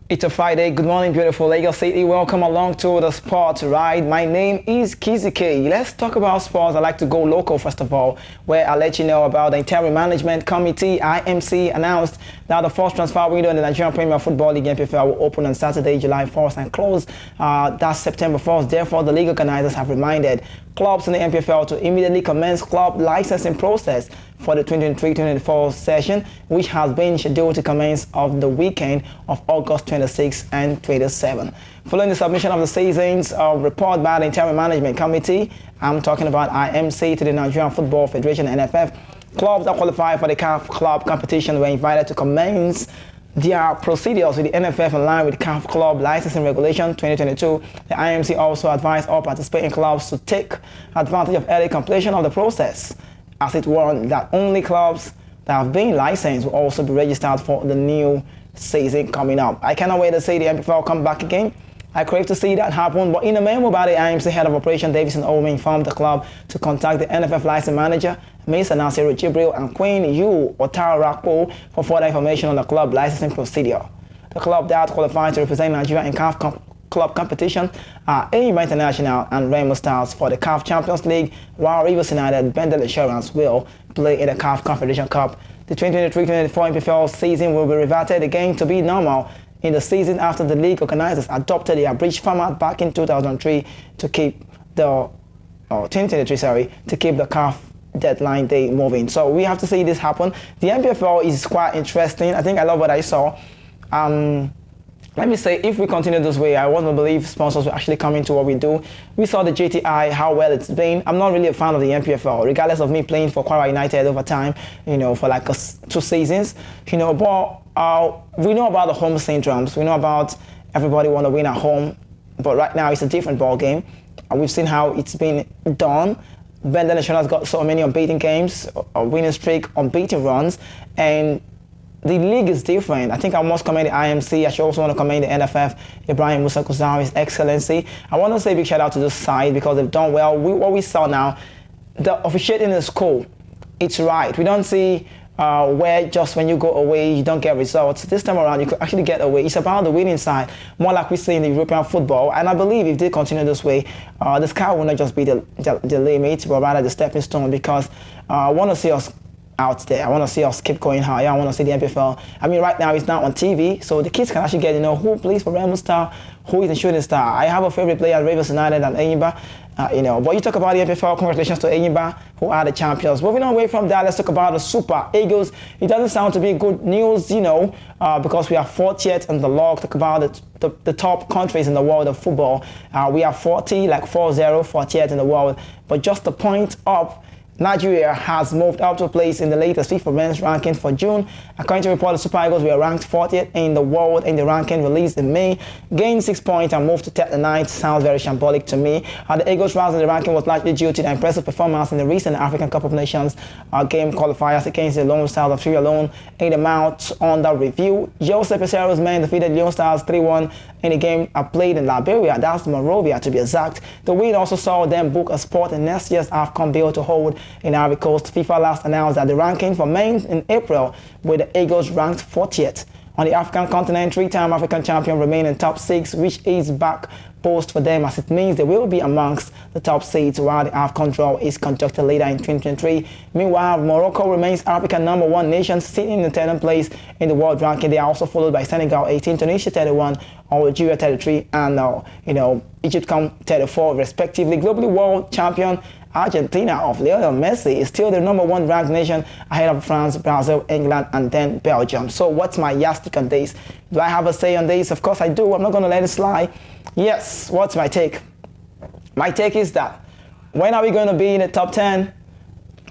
It's a Friday. Good morning, beautiful Lagos City. Welcome along to the Sports Ride. My name is Kizike. Let's talk about sports. I like to go local first of all, where I'll let you know about the Interim Management Committee, IMC, announced that the first transfer window in the Nigerian Premier Football League (NPFL) will open on Saturday, July 4th and close that's September 1st. Therefore, the league organizers have reminded clubs in the NPFL to immediately commence club licensing process for the 2023-2024 session, which has been scheduled to commence on the weekend of August 26 and 27. Following the submission of the season's report by the Interim Management Committee, I'm talking about IMC, to the Nigerian Football Federation, NFF, clubs that qualify for the CAF club competition were invited to commence their procedures with the NFF in line with CAF Club Licensing Regulation 2022. The IMC also advised all participating clubs to take advantage of early completion of the process, as it warned that only clubs that have been licensed will also be registered for the new season coming up. I cannot wait to see the NPFL come back again. I crave to see that happen, but in a memo by the IMC head of operation, Davison Owome, informed the club to contact the NFF license manager, Mr. Nasiru Jibril, and Queen Yu Otarakpo for further information on the club licensing procedure. The club that qualified to represent Nigeria in CAF club competition are Enyimba International and Remo Stars for the CAF Champions League, while Rivers United, Bendel Insurance will play in the CAF Confederation Cup. The 2023-2024 NPFL season will be reverted again to be normal in the season after the league organizers adopted the abridged format back in 2003 to keep the 2023, to keep the CAF deadline day moving. So we have to see this happen. The NPFL is quite interesting. I think I love what I saw. Let me say, if we continue this way, I want to believe sponsors will actually come into what we do. We saw the GTI, how well it's been. I'm not really a fan of the NPFL, regardless of me playing for Kwara United over time, for like 2 seasons, but we know about the home syndromes. We know about everybody want to win at home, but right now it's a different ball game. We've seen how it's been done. Bendel Insurance got so many unbeaten games, a winning streak, unbeaten runs, and the league is different. I think I must commend the IMC. I should also want to commend the NFF, Ibrahim Musa Kuzari, His Excellency. I want to say a big shout out to this side because they've done well. What we saw now, the officiating is cool. It's right. We don't see where just when you go away, you don't get results. This time around, you could actually get away. It's about the winning side, more like we see in the European football. And I believe if they continue this way, the sky will not just be the limit, but rather the stepping stone, because I want to see us out there. I want to see us keep going higher. I want to see the NPFL. I mean, right now it's not on TV, so the kids can actually get who plays for Remo Star, who is the shooting star. I have a favorite player at Rivers United and Enyimba. But you talk about the NPFL, congratulations to Enyimba, who are the champions. Moving away from that, let's talk about the Super Eagles. It doesn't sound to be good news, because we are 40th in the log. Talk about the top countries in the world of football. We are 40th in the world, but just a point up. Nigeria has moved up to a place in the latest FIFA men's ranking for June. According to report, the Super Eagles were ranked 40th in the world in the ranking released in May, gained 6 points and moved to 39th. Sounds very shambolic to me. The Eagles' rise in the ranking was largely due to the impressive performance in the recent African Cup of Nations game qualifiers against the Lone Stars of Sierra Leone in the mount under review. Jose Pesero's men defeated Lone Stars 3-1 in a game played in Liberia, that's Monrovia to be exact. The win also saw them book a spot in next year's AFCON bill to hold in Ivory Coast. FIFA last announced that the ranking for men in April, with the Eagles ranked 40th. On the African continent, 3-time African champion remain in top 6, which is back post for them, as it means they will be amongst the top seeds while the AFCON draw is conducted later in 2023. Meanwhile, Morocco remains African #1 nation, sitting in the 10th place in the world ranking. They are also followed by Senegal 18, Tunisia 31, Algeria 33, and Egypt come 34 respectively. Globally world champion Argentina of Lionel Messi is still the #1 ranked nation, ahead of France, Brazil, England, and then Belgium. So what's my yardstick on this? Do I have a say on this? Of course I do. I'm not going to let it slide. Yes, what's my take? My take is that when are we going to be in the top 10?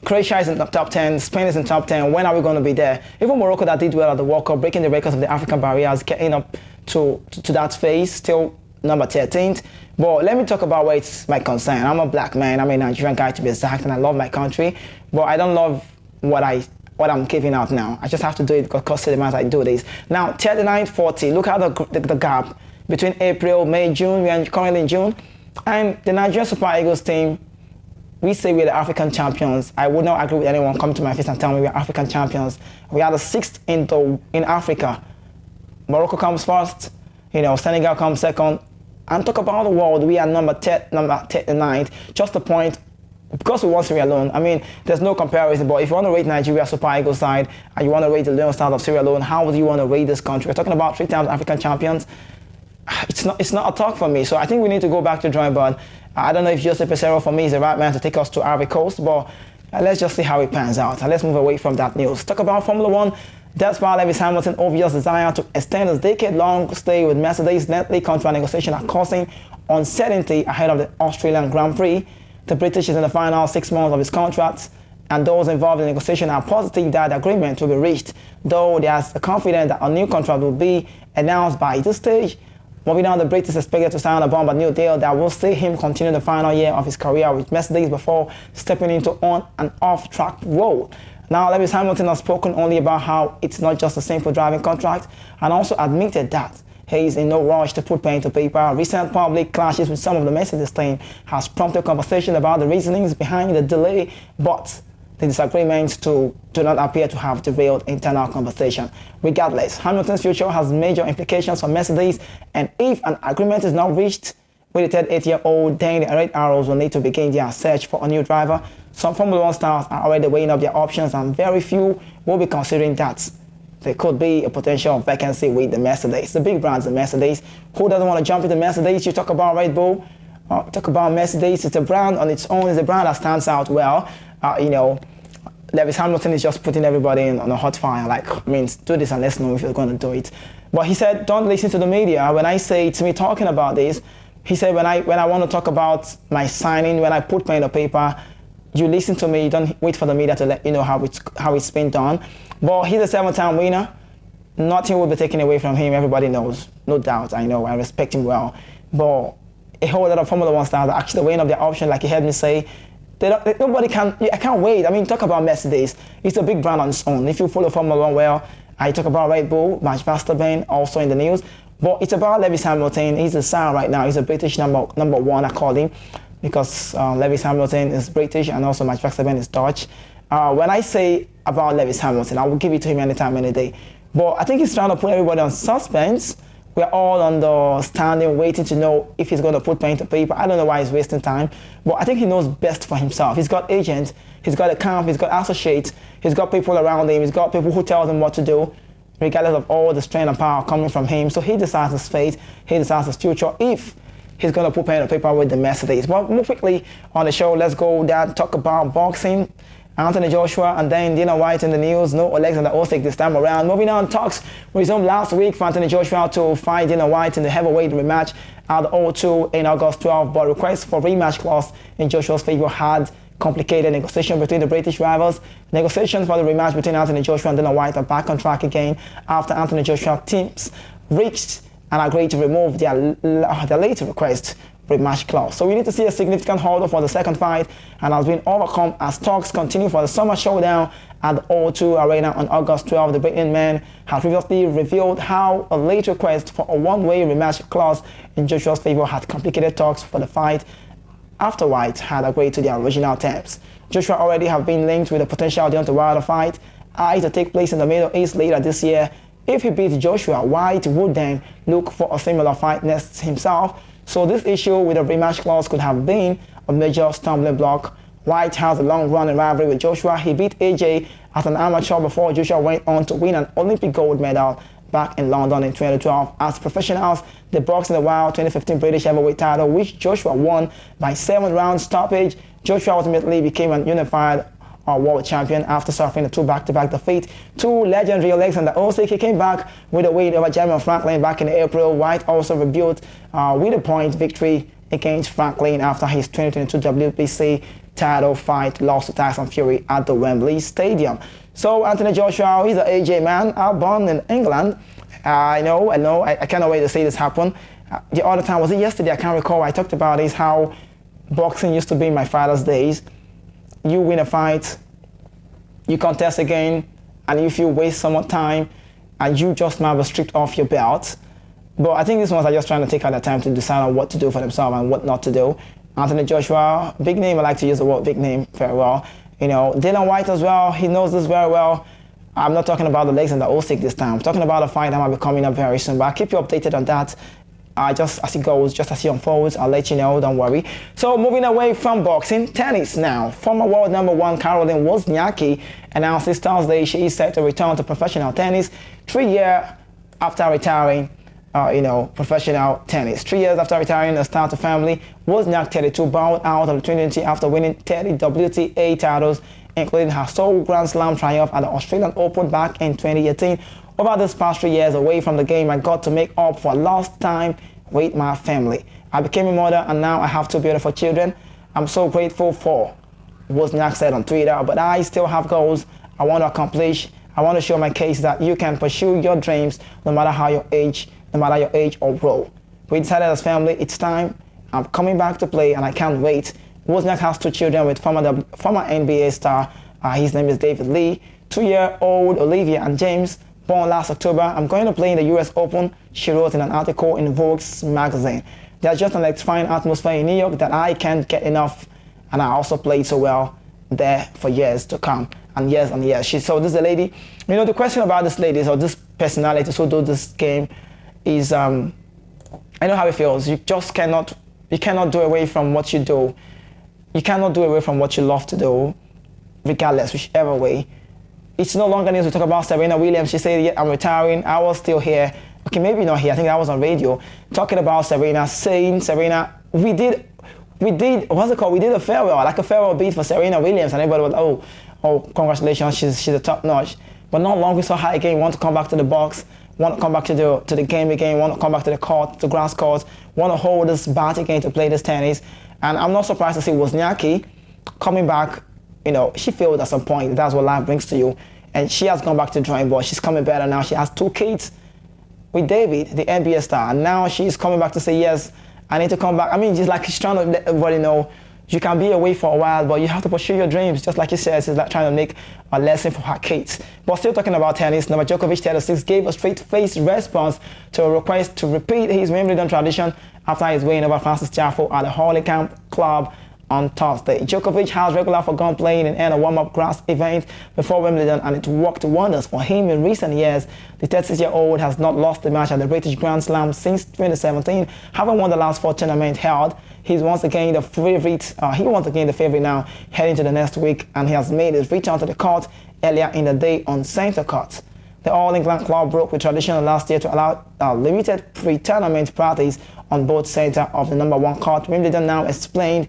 Croatia is in the top 10, Spain is in the top 10. When are we going to be there? Even Morocco, that did well at the World Cup, breaking the records of the African barriers, getting up to that phase, still number 13th. But let me talk about where it's my concern. I'm a black man, I'm a Nigerian guy to be exact, and I love my country, but I don't love what I'm giving out now. I just have to do it because of the I do this. Now, 39-40, look at the gap between April, May, June. We are currently in June. And the Nigerian Super Eagles team, we say we're the African champions. I would not agree with anyone come to my face and tell me we're African champions. We are the 6th in Africa. Morocco comes first, Senegal comes second. And talk about the world, we are number 9th. Just a point, because we won Sierra Leone. I mean, there's no comparison, but if you want to rate Nigeria Super Eagles side and you want to rate the Leon Stars of Sierra Leone, how do you want to rate this country? We're talking about 3 times African champions. It's not a talk for me. So I think we need to go back to drawing board. I don't know if Joseph Pesero for me is the right man to take us to Ivory Coast, but let's just see how it pans out. And let's move away from that news. Talk about Formula One. Despite Lewis Hamilton's obvious desire to extend his decade-long stay with Mercedes, lengthy contract negotiations are causing uncertainty ahead of the Australian Grand Prix. The British is in the final 6 months of his contract, and those involved in the negotiation are positive that the agreement will be reached, though there's confidence that a new contract will be announced by this stage. Moving on, the British is expected to sign a new deal that will see him continue the final year of his career with Mercedes before stepping into on and off-track role. Now, Lewis Hamilton has spoken only about how it's not just a simple driving contract, and also admitted that he is in no rush to put pen to paper. Recent public clashes with some of the Mercedes team has prompted conversation about the reasonings behind the delay, but the disagreements do not appear to have derailed internal conversation. Regardless, Hamilton's future has major implications for Mercedes, and if an agreement is not reached with the 38-year-old, then the Red Arrows will need to begin their search for a new driver. Some Formula One stars are already weighing up their options, and very few will be considering that there could be a potential vacancy with the Mercedes. The big brands, the Mercedes. Who doesn't want to jump into Mercedes? You talk about Red Bull, talk about Mercedes. It's a brand on its own. It's a brand that stands out well. Lewis Hamilton is just putting everybody on a hot fire. Do this and let's know if you're going to do it. But he said, don't listen to the media. When I say it's me talking about this, he said, when I want to talk about my signing, when I put pen to paper, you listen to me. You don't wait for the media to let you know how it's been done. But he's a 7-time winner. Nothing will be taken away from him. Everybody knows, no doubt. I know. I respect him well. But a whole lot of Formula One stars are actually weighing up their option, like he heard me say. Nobody can. I can't wait. I mean, talk about Mercedes. It's a big brand on its own. If you follow Formula One well, I talk about Red Bull, Max Verstappen, also in the news. But it's about Lewis Hamilton. He's the star right now. He's a British number 1, according, because Lewis Hamilton is British and also Max Verstappen is Dutch. When I say about Lewis Hamilton, I will give it to him anytime, any day. But I think he's trying to put everybody on suspense. We're all understanding, waiting to know if he's going to put pen to paper. I don't know why he's wasting time, but I think he knows best for himself. He's got agents, he's got a camp, he's got associates, he's got people around him, he's got people who tell him what to do, regardless of all the strength and power coming from him. So he decides his fate, he decides his future, if he's going to put pen to paper with the Mercedes. But more quickly on the show, let's go down, talk about boxing. Anthony Joshua and then Dana White in the news. No Alexander Usyk this time around. Moving on, talks resumed last week for Anthony Joshua to fight Dana White in the heavyweight rematch at the O2 in August 12, but requests for rematch clause in Joshua's favor had complicated negotiation between the British rivals. Negotiations for the rematch between Anthony Joshua and Dana White are back on track again after Anthony Joshua teams reached and agreed to remove their later request rematch clause. So we need to see a significant hurdle for the second fight, and has been overcome as talks continue for the summer showdown at the O2 Arena on August 12. The Britain man had previously revealed how a late request for a one-way rematch clause in Joshua's favor had complicated talks for the fight after White had agreed to their original terms. Joshua already have been linked with a potential Deontay Wilder fight to take place in the Middle East later this year. If he beats Joshua, White would then look for a similar fight next himself. So this issue with a rematch clause could have been a major stumbling block. White has a long-running rivalry with Joshua. He beat AJ as an amateur before Joshua went on to win an Olympic gold medal back in London in 2012. As professionals, they boxed in the Wild 2015 British heavyweight title, which Joshua won by 7-round stoppage. Joshua ultimately became an unified world champion after suffering a 2 back-to-back defeat to legendary Alexander Usyk. He came back with a win over Jeremy Franklin back in April. White also rebuilt with a point victory against Franklin after his 2022 WBC title fight lost to Tyson Fury at the Wembley Stadium. So Anthony Joshua, he's an AJ man, born in England. I know, I cannot wait to see this happen. The other time, was it yesterday? I can't recall. I talked about is how boxing used to be in my father's days. You win a fight, you contest again, and if you waste some more time, and you just might be stripped off your belt. But I think these ones are just trying to take out their time to decide on what to do for themselves and what not to do. Anthony Joshua, big name. I like to use the word big name very well. Dana White as well. He knows this very well. I'm not talking about the legs and the Usyk this time. I'm talking about a fight that might be coming up very soon. But I'll keep you updated on that. Just as it goes, just as it unfolds, I'll let you know, don't worry. So moving away from boxing, tennis now. Former world number one Caroline Wozniacki announced this Thursday she is set to return to professional tennis 3 years after retiring, professional tennis. 3 years after retiring the start of family, Wozniacki 32 bowed out of the 2020 after winning 30 WTA titles, including her sole Grand Slam triumph at the Australian Open back in 2018. Over these past 3 years away from the game, I got to make up for lost time with my family. I became a mother and now I have 2 beautiful children. I'm so grateful for, Wozniacki said on Twitter, but I still have goals I want to accomplish. I want to show my case that you can pursue your dreams no matter your age or role. We decided as family, it's time. I'm coming back to play and I can't wait. Wozniacki has 2 children with former NBA star. His name is David Lee. 2-year-old Olivia and James, born last October. I'm going to play in the US Open, she wrote in an article in Vogue's magazine. There's just an electrifying atmosphere in New York that I can't get enough, and I also played so well there for years to come, and years and years. So this is a lady, the question about this lady or this personality who do this game is, I know how it feels. You cannot do away from what you do. You cannot do away from what you love to do, regardless, whichever way. It's no longer news to talk about Serena Williams. She said, yeah, I'm retiring. I was still here. Okay, maybe not here. I think I was on radio talking about Serena, saying, Serena, we did, what's it called? We did a farewell, like a farewell beat for Serena Williams. And everybody was, oh, congratulations, she's a top notch. But not long we saw her again, want to come back to the box, want to come back to the game again, want to come back to the court, the grass court, want to hold this bat again to play this tennis. And I'm not surprised to see Wozniacki coming back. She failed at some point. That's what life brings to you. And she has gone back to the drawing board. She's coming better now. She has 2 kids with David, the NBA star. And now she's coming back to say, yes, I need to come back. I mean, just like she's trying to let everybody know, you can be away for a while, but you have to pursue your dreams. Just like she says, she's like trying to make a lesson for her kids. But still talking about tennis, Novak Djokovic, 36, gave a straight-faced response to a request to repeat his Wimbledon tradition after his win over Francis Tiafoe at the Hurley Camp Club on Thursday. Djokovic has regular forgone playing in a warm-up grass event before Wimbledon, and it worked wonders for him in recent years. The 36-year-old has not lost a match at the British Grand Slam since 2017, having won the last 4 tournaments held. He's once again the favorite. Now heading to the next week, and he has made his return to the court earlier in the day on Centre Court. The All England club broke with tradition last year to allow limited pre-tournament parties on both centre of the number 1 court. Wimbledon now explained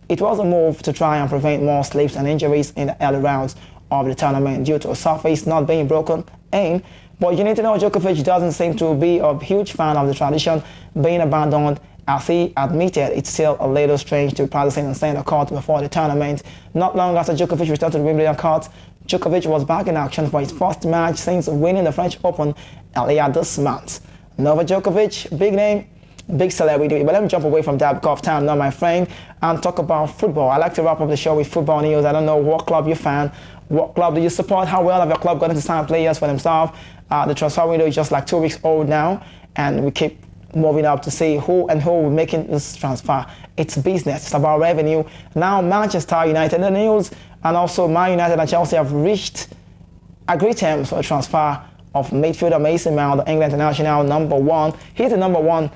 it was a move to try and prevent more slips and injuries in the early rounds of the tournament due to a surface not being broken in. But you need to know Djokovic doesn't seem to be a huge fan of the tradition being abandoned, as he admitted it's still a little strange to be practicing on centre court before the tournament. Not long after Djokovic returned to the Wimbledon court, Djokovic was back in action for his first match since winning the French Open earlier this month. Novak Djokovic, big name, big celebrity. But let me jump away from that golf time now, my friend, and talk about football. I like to wrap up the show with football news. I don't know what club you're fan, what club do you support, how well have your club gotten to sign players for themselves. The transfer window is just like 2 weeks old now, and we keep moving up to see who will be making this transfer. It's business, it's about revenue. Now Manchester United, the news, and also Man United and Chelsea have reached agreed terms for a transfer of midfielder Mason Mount, the England international #1. He's the #1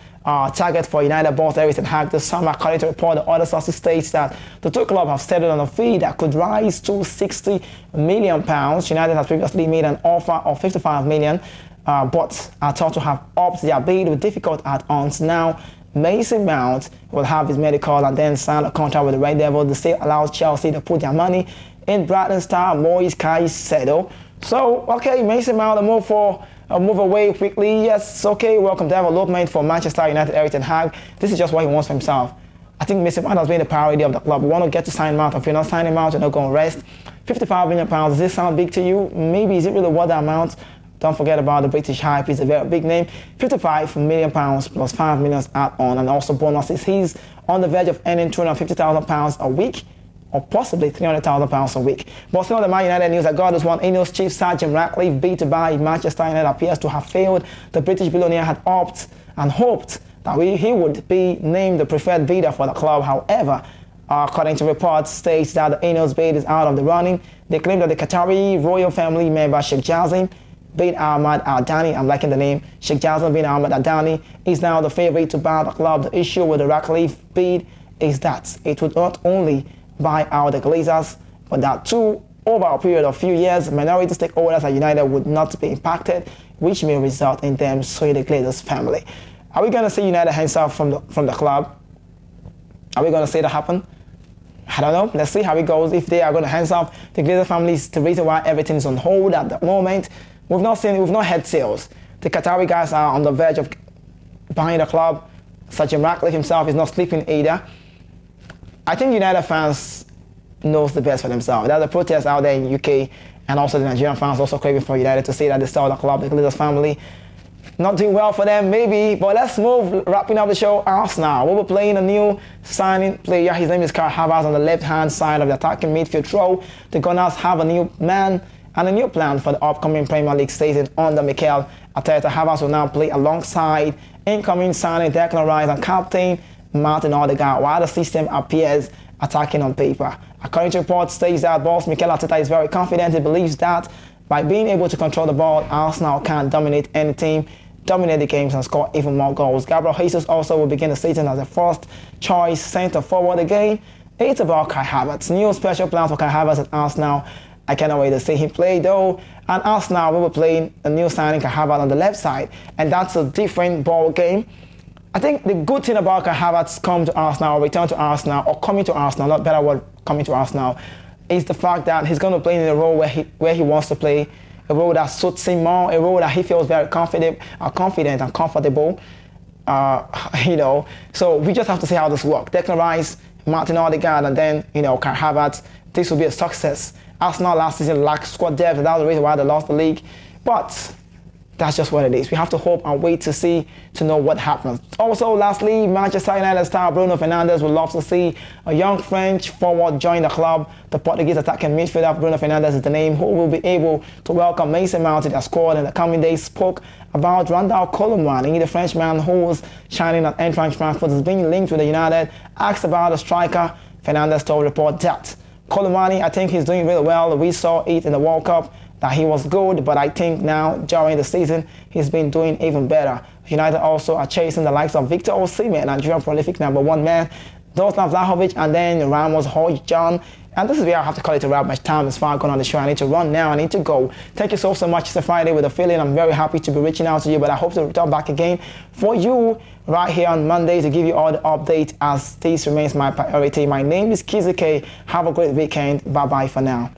target for United boss Erik ten Hag this summer. According to report, the other sources states that the 2 clubs have settled on a fee that could rise to £60 million. United has previously made an offer of £55 million, but are thought to have upped their bid with difficult add-ons. Now, Mason Mount will have his medical and then sign a contract with the Red Devils. The sale allows Chelsea to put their money in Brighton star Moise Caicedo. So, okay, Mason Mount, a move away quickly. Yes, okay, welcome development for Manchester United, Erik ten Hag. This is just what he wants for himself. I think Mason Mount has been the priority of the club. We want to get to sign Mount. If you're not signing Mount, you're not going to rest. £55 million, does this sound big to you? Maybe, is it really worth the amount? Don't forget about the British hype. He's a very big name. £55 million plus £5 million add-on, and also bonuses. He's on the verge of earning £250,000 a week, or possibly £300,000 a week. But still, the Man United news that got this one. Ineos chief Sir Jim Ratcliffe bid to buy Manchester United appears to have failed. The British billionaire had opted and hoped that he would be named the preferred bidder for the club. However, According to reports, states that the Enos bid is out of the running. They claim that the Qatari royal family member Sheikh Jassim bin Ahmad Al Thani, I'm liking the name, Sheikh Jassim bin Ahmad Al Thani, is now the favorite to buy the club. The issue with the Ratcliffe bid is that it would not only buy out the Glazers, but that too, over a period of few years, minority stakeholders at United would not be impacted, which may result in them suing the Glazers family. Are we going to see United hands off from the club? Are we going to see that happen? I don't know. Let's see how it goes. If they are going to hands off the Glazer family, is the reason why everything is on hold at the moment. We've not had sales. The Qatari guys are on the verge of buying the club. Sir Jim Ratcliffe himself is not sleeping either. I think United fans knows the best for themselves. There's a protest out there in UK, and also the Nigerian fans also craving for United to say that they sell the club, the Glazers family. Not doing well for them, maybe, but let's move. Wrapping up the show, Arsenal. We'll be playing a new signing player. His name is Kai Havertz on the left-hand side of the attacking midfield row. The Gunners have a new man and a new plan for the upcoming Premier League season under Mikel Arteta. Havertz will now play alongside incoming signing Declan Rice and captain Martin Odegaard, while the system appears attacking on paper. According to reports, says that boss Mikel Arteta is very confident. He believes that by being able to control the ball, Arsenal can dominate any team, dominate the games and score even more goals. Gabriel Jesus also will begin the season as a first choice centre forward again. It's about Kai Havertz. New special plans for Kai Havertz at Arsenal. I cannot wait to see him play though. And Arsenal will be playing a new signing Kai Havertz on the left side, and that's a different ball game. I think the good thing about Kai Havertz coming to Arsenal, or return to Arsenal, or coming to Arsenal, not better word, coming to Arsenal, is the fact that he's going to play in a role where he wants to play, a role that suits him more, a role that he feels very confident and comfortable. So we just have to see how this works. Declan Rice, Martin Odegaard, and then Kai Havertz. This will be a success. Arsenal last season lacked squad depth, and that was the reason why they lost the league. But that's just what it is. We have to hope and wait to know what happens. Also, lastly, Manchester United star Bruno Fernandes would love to see a young French forward join the club. The Portuguese attacking midfielder Bruno Fernandes is the name who will be able to welcome Mason Mount to their squad in the coming days. Spoke about Randall Colomani, the Frenchman who was shining at Eintracht Frankfurt, is being linked with the United. Asked about the striker, Fernandes told report that Colomani, I think he's doing really well. We saw it in the World Cup that he was good, but I think now during the season he's been doing even better. United also are chasing the likes of Victor Osimhen, Nigerian prolific #1 man, Dusan Vlahovic, and then Ramos Højlund. And this is where I have to call it a wrap. My time is far gone on the show. I need to run now. I need to go. Thank you so much. It's a Friday with a feeling. I'm very happy to be reaching out to you, but I hope to return back again for you right here on Monday to give you all the updates, as this remains my priority. My name is Kizuke. Have a great weekend. Bye-bye for now.